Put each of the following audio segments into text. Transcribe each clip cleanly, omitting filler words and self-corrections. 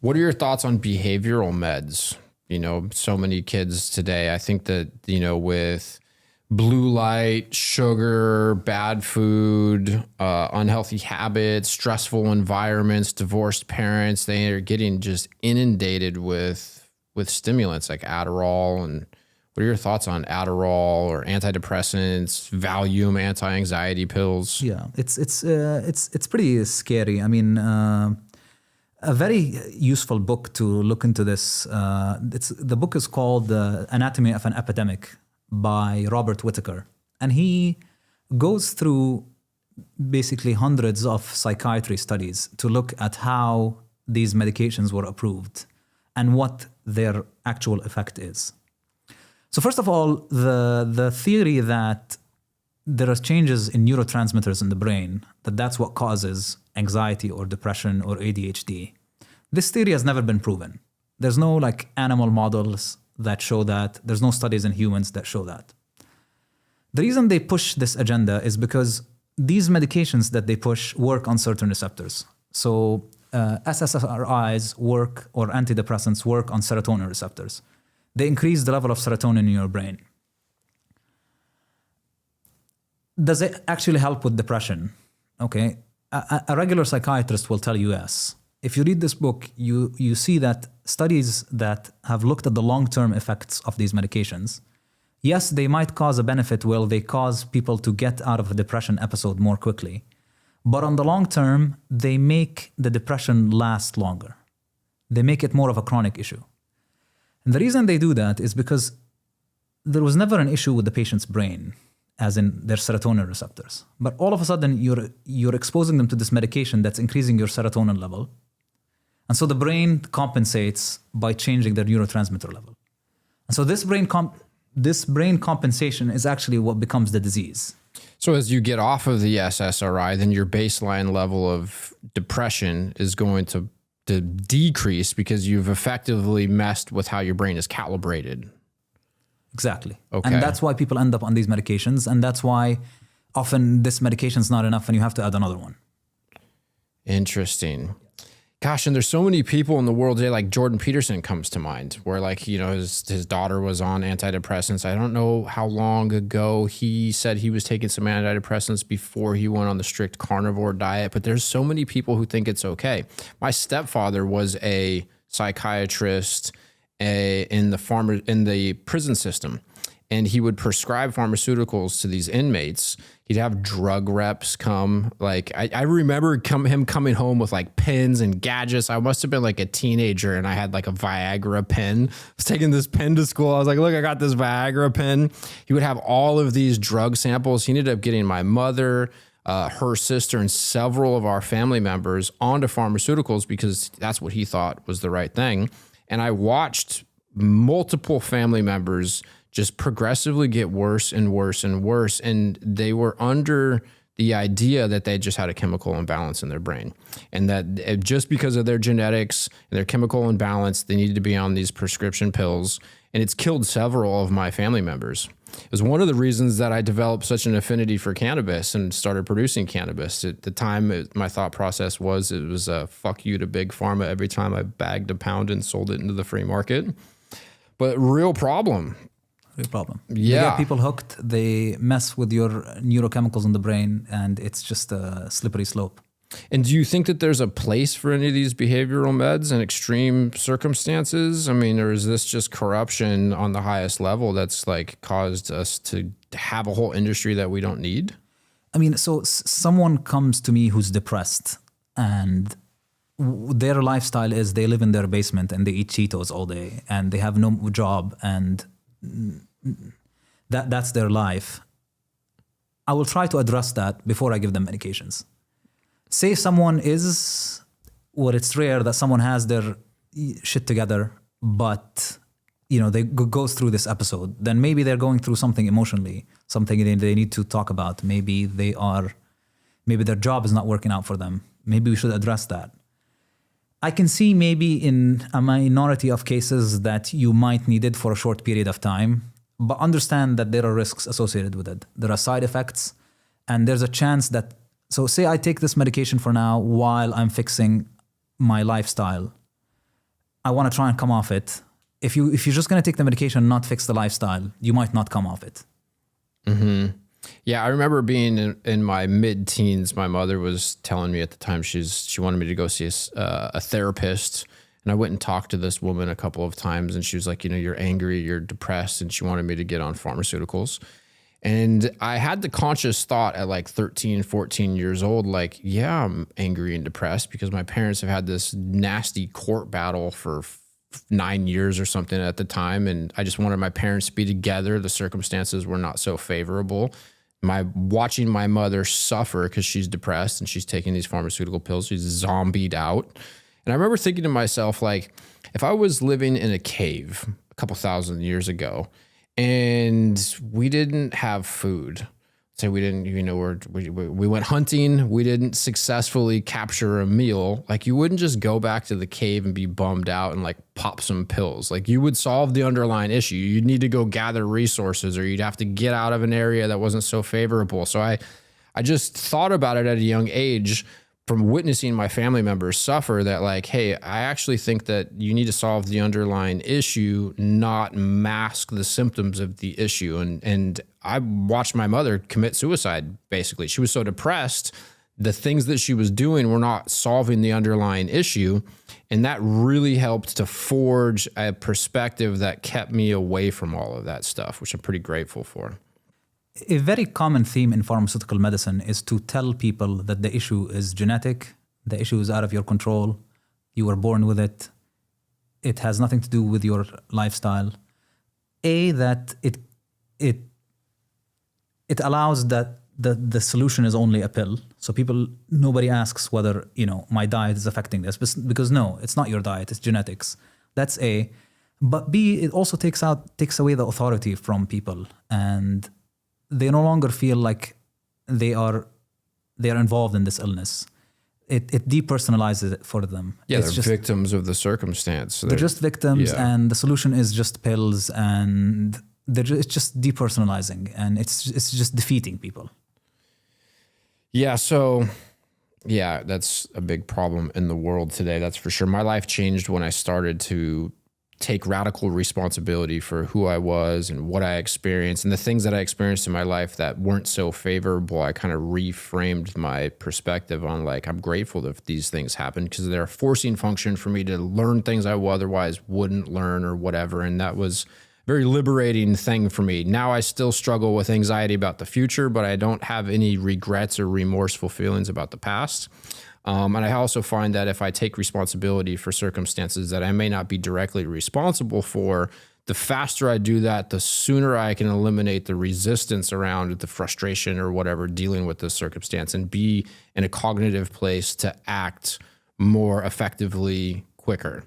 What are your thoughts on behavioral meds? You know, so many kids today, I think that, you know, with blue light, sugar, bad food, unhealthy habits, stressful environments, divorced parents, they are getting just inundated with stimulants like Adderall. And what are your thoughts on Adderall or antidepressants, Valium, anti-anxiety pills? Yeah, it's pretty scary. I mean, a very useful book to look into this. The book is called Anatomy of an Epidemic by Robert Whitaker. And he goes through basically hundreds of psychiatry studies to look at how these medications were approved and what their actual effect is. So first of all, the theory that there are changes in neurotransmitters in the brain, that's what causes anxiety or depression or ADHD. This theory has never been proven. There's no like animal models that show that. There's no studies in humans that show that. The reason they push this agenda is because these medications that they push work on certain receptors. So SSRIs work, or antidepressants work on serotonin receptors. They increase the level of serotonin in your brain. Does it actually help with depression? Okay, a regular psychiatrist will tell you yes. If you read this book, you see that studies that have looked at the long-term effects of these medications, yes, they might cause a benefit where they cause people to get out of a depression episode more quickly. But on the long term, they make the depression last longer. They make it more of a chronic issue. And the reason they do that is because there was never an issue with the patient's brain, as in their serotonin receptors. But all of a sudden, you're exposing them to this medication that's increasing your serotonin level. And so the brain compensates by changing their neurotransmitter level. And so this brain compensation is actually what becomes the disease. So as you get off of the SSRI, then your baseline level of depression is going to decrease because you've effectively messed with how your brain is calibrated. Exactly. Okay. And that's why people end up on these medications. And that's why often this medication is not enough and you have to add another one. Interesting. Gosh, and there's so many people in the world today, like Jordan Peterson comes to mind, where like, you know, his daughter was on antidepressants. I don't know how long ago he said he was taking some antidepressants before he went on the strict carnivore diet, but there's so many people who think it's okay. My stepfather was a psychiatrist in the prison system, and he would prescribe pharmaceuticals to these inmates. He'd have drug reps come. Like I remember him coming home with like pens and gadgets. I must have been like a teenager, and I had like a Viagra pen. I was taking this pen to school. I was like, look, I got this Viagra pen. He would have all of these drug samples. He ended up getting my mother, her sister, and several of our family members onto pharmaceuticals because that's what he thought was the right thing. And I watched multiple family members just progressively get worse and worse and worse. And they were under the idea that they just had a chemical imbalance in their brain. And that just because of their genetics and their chemical imbalance, they needed to be on these prescription pills. And it's killed several of my family members. It was one of the reasons that I developed such an affinity for cannabis and started producing cannabis. At the time, my thought process was it was a fuck you to big pharma every time I bagged a pound and sold it into the free market. But real problem. Real problem. Yeah. They get people hooked, they mess with your neurochemicals in the brain, and it's just a slippery slope. And do you think that there's a place for any of these behavioral meds in extreme circumstances? I mean, or is this just corruption on the highest level that's like caused us to have a whole industry that we don't need? I mean, so someone comes to me who's depressed, and their lifestyle is they live in their basement and they eat Cheetos all day and they have no job, and that's their life. I will try to address that before I give them medications. Say someone is, or it's rare that someone has their shit together, but you know they goes through this episode, then maybe they're going through something emotionally, something they need to talk about. Maybe their job is not working out for them. Maybe we should address that. I can see maybe in a minority of cases that you might need it for a short period of time, but understand that there are risks associated with it. There are side effects, and there's a chance that, so say I take this medication for now while I'm fixing my lifestyle. I want to try and come off it. If you're just going to take the medication and not fix the lifestyle, you might not come off it. Mm-hmm. Yeah, I remember being in my mid-teens. My mother was telling me at the time she wanted me to go see a therapist, and I went and talked to this woman a couple of times, and she was like, you're angry, you're depressed, and she wanted me to get on pharmaceuticals. And I had the conscious thought at like 13, 14 years old, like, yeah, I'm angry and depressed because my parents have had this nasty court battle for 9 years or something at the time. And I just wanted my parents to be together. The circumstances were not so favorable. Watching my mother suffer because she's depressed and she's taking these pharmaceutical pills, she's zombied out. And I remember thinking to myself, like, if I was living in a cave a couple thousand years ago, and we didn't have food. So we didn't, we went hunting. We didn't successfully capture a meal. Like, you wouldn't just go back to the cave and be bummed out and like pop some pills. Like, you would solve the underlying issue. You'd need to go gather resources, or you'd have to get out of an area that wasn't so favorable. So I just thought about it at a young age, from witnessing my family members suffer, that like, hey, I actually think that you need to solve the underlying issue, not mask the symptoms of the issue. And I watched my mother commit suicide, basically. She was so depressed, the things that she was doing were not solving the underlying issue. And that really helped to forge a perspective that kept me away from all of that stuff, which I'm pretty grateful for. A very common theme in pharmaceutical medicine is to tell people that the issue is genetic, the issue is out of your control, you were born with it, it has nothing to do with your lifestyle. That it allows that the solution is only a pill. So nobody asks whether, my diet is affecting this, because no, it's not your diet, it's genetics. That's A. But B, it also takes away the authority from people, and they no longer feel like they are involved in this illness. It depersonalizes it for them. Yeah, they're just victims of the circumstance. They're just victims, and the solution is just pills, and it's just depersonalizing, and it's just defeating people. Yeah, so that's a big problem in the world today. That's for sure. My life changed when I started to take radical responsibility for who I was and what I experienced, and the things that I experienced in my life that weren't so favorable. I kind of reframed my perspective on, like, I'm grateful that these things happened because they're a forcing function for me to learn things I otherwise wouldn't learn or whatever. And that was a very liberating thing for me. Now I still struggle with anxiety about the future, but I don't have any regrets or remorseful feelings about the past. And I also find that if I take responsibility for circumstances that I may not be directly responsible for, the faster I do that, the sooner I can eliminate the resistance around the frustration or whatever dealing with this circumstance, and be in a cognitive place to act more effectively quicker.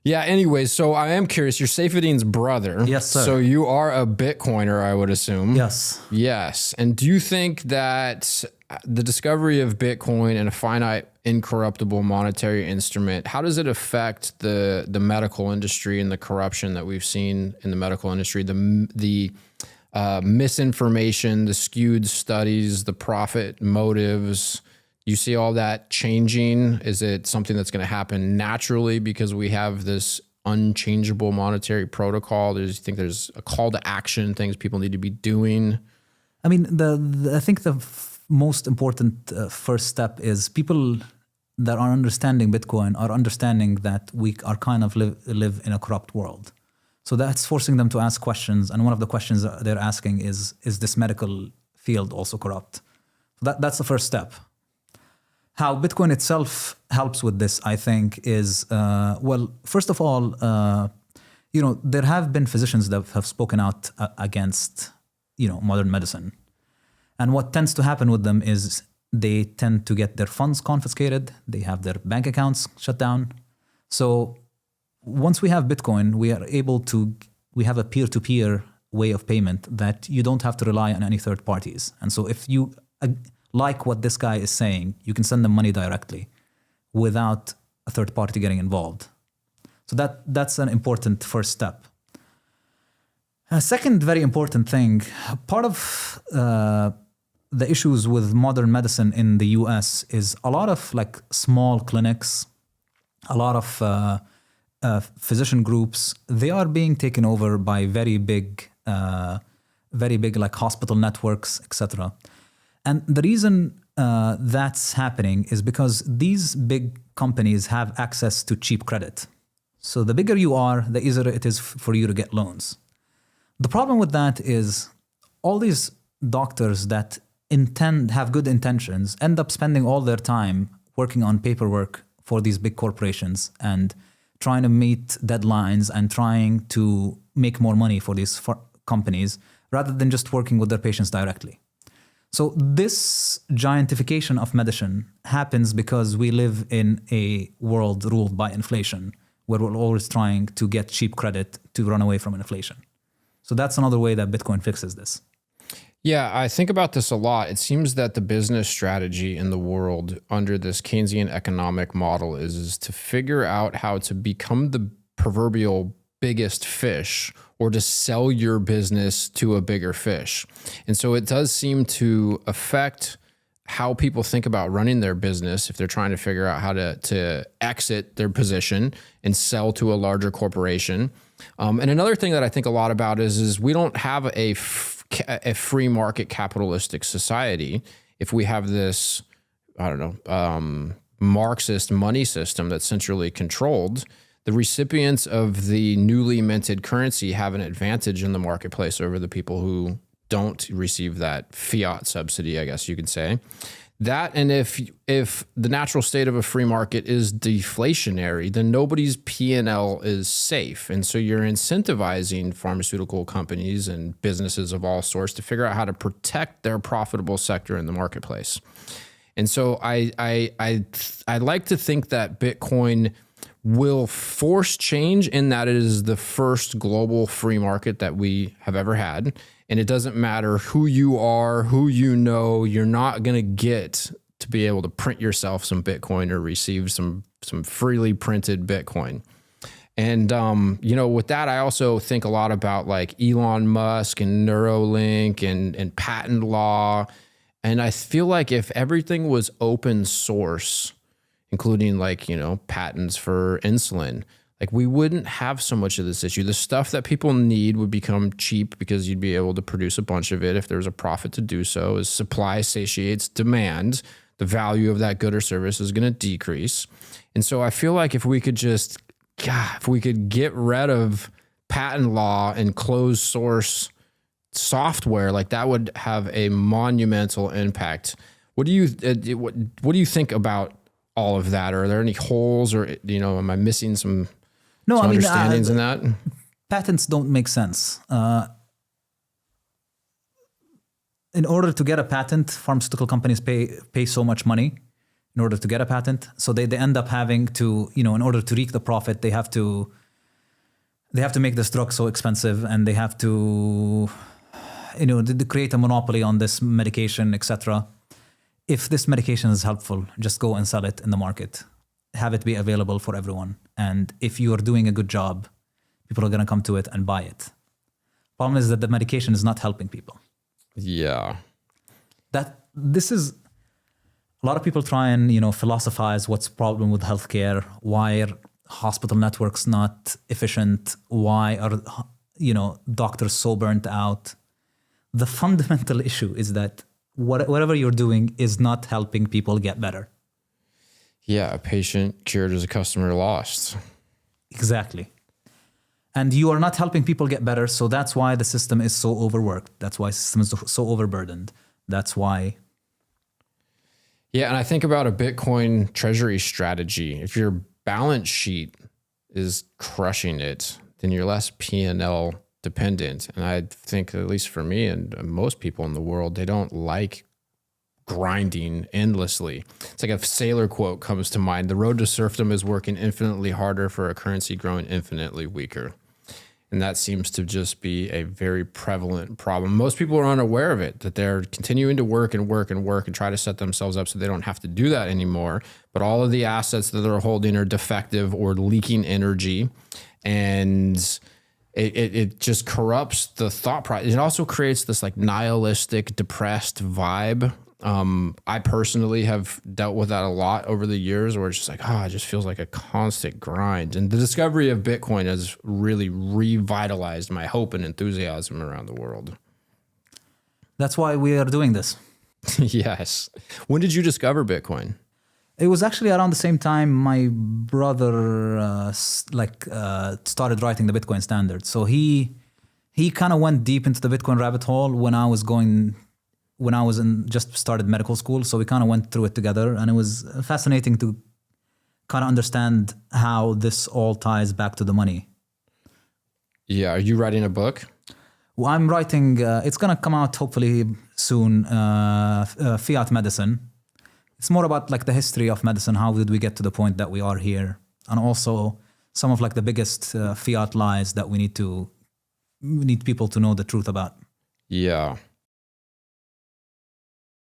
Anyways, so I am curious, you're Saifedean's brother. Yes, sir. So you are a Bitcoiner, I would assume. Yes. And do you think that the discovery of Bitcoin and a finite incorruptible monetary instrument, how does it affect the medical industry and the corruption that we've seen in the medical industry, the misinformation, the skewed studies, the profit motives? You see all that changing? Is it something that's going to happen naturally because we have this unchangeable monetary protocol? Do you think there's a call to action, things people need to be doing? I mean, I think the most important first step is people that are understanding Bitcoin are understanding that we are kind of live in a corrupt world. So that's forcing them to ask questions. And one of the questions they're asking is this medical field also corrupt? That's the first step. How Bitcoin itself helps with this, I think, is, first of all, there have been physicians that have spoken out against, modern medicine. And what tends to happen with them is they tend to get their funds confiscated. They have their bank accounts shut down. So once we have Bitcoin, we have a peer-to-peer way of payment that you don't have to rely on any third parties. And so if you like what this guy is saying, you can send them money directly without a third party getting involved. So that's an important first step. A second very important thing, part of the issues with modern medicine in the US is a lot of like small clinics a lot of physician groups, they are being taken over by very big like hospital networks, etc. And the reason that's happening is because these big companies have access to cheap credit. So the bigger you are, the easier it is for you to get loans. The problem with that is all these doctors that have good intentions end up spending all their time working on paperwork for these big corporations and trying to meet deadlines and trying to make more money for these companies rather than just working with their patients directly. So this giantification of medicine happens because we live in a world ruled by inflation, where we're always trying to get cheap credit to run away from inflation. So that's another way that Bitcoin fixes this. Yeah, I think about this a lot. It seems that the business strategy in the world under this Keynesian economic model is to figure out how to become the proverbial biggest fish, or to sell your business to a bigger fish. And so it does seem to affect how people think about running their business if they're trying to figure out how to exit their position and sell to a larger corporation. And another thing that I think a lot about is we don't have a free market capitalistic society if we have this, I don't know, Marxist money system that's centrally controlled. The recipients of the newly minted currency have an advantage in the marketplace over the people who don't receive that fiat subsidy, I guess you could say. That, and if the natural state of a free market is deflationary, then nobody's P&L is safe. And so you're incentivizing pharmaceutical companies and businesses of all sorts to figure out how to protect their profitable sector in the marketplace. And so I like to think that Bitcoin will force change in that it is the first global free market that we have ever had. And it doesn't matter who you are, who you know, you're not going to get to be able to print yourself some Bitcoin or receive some freely printed Bitcoin. And, with that, I also think a lot about like Elon Musk and Neuralink and patent law. And I feel like if everything was open source, including like, patents for insulin, like we wouldn't have so much of this issue. The stuff that people need would become cheap because you'd be able to produce a bunch of it if there was a profit to do so. As supply satiates demand, the value of that good or service is going to decrease. And so I feel like if we could get rid of patent law and closed source software, like that would have a monumental impact. What do you think about all of that? Are there any holes, or am I missing some understandings in that? Patents don't make sense. In order to get a patent, pharmaceutical companies pay so much money in order to get a patent, so they end up having to, in order to reap the profit, they have to make this drug so expensive, and they have to, to create a monopoly on this medication, etc. If this medication is helpful, just go and sell it in the market. Have it be available for everyone. And if you are doing a good job, people are going to come to it and buy it. Problem is that the medication is not helping people. Yeah. This is, a lot of people try and, philosophize what's the problem with healthcare. Why are hospital networks not efficient? Why are, doctors so burnt out? The fundamental issue is that whatever you're doing is not helping people get better. Yeah, a patient cured is a customer lost. Exactly. And you are not helping people get better, so that's why the system is so overworked. That's why the system is so overburdened. That's why. Yeah, and I think about a Bitcoin treasury strategy. If your balance sheet is crushing it, then you're less P&L dependent. And I think, at least for me and most people in the world, they don't like grinding endlessly. It's like a sailor quote comes to mind. The road to serfdom is working infinitely harder for a currency growing infinitely weaker. And that seems to just be a very prevalent problem. Most people are unaware of it, that they're continuing to work and work and work and try to set themselves up so they don't have to do that anymore. But all of the assets that they're holding are defective or leaking energy. And it just corrupts the thought process. It also creates this like nihilistic, depressed vibe I personally have dealt with that a lot over the years where it's just like, it just feels like a constant grind. And the discovery of Bitcoin has really revitalized my hope and enthusiasm around the world. That's why we are doing this. Yes. When did you discover Bitcoin? It was actually around the same time my brother started writing the Bitcoin standard. So he kind of went deep into the Bitcoin rabbit hole when I was just started medical school. So we kind of went through it together, and it was fascinating to kind of understand how this all ties back to the money. Yeah. Are you writing a book? Well, I'm writing, it's going to come out hopefully soon, Fiat Medicine. It's more about like the history of medicine. How did we get to the point that we are here? And also some of like the biggest fiat lies that we need people to know the truth about. Yeah.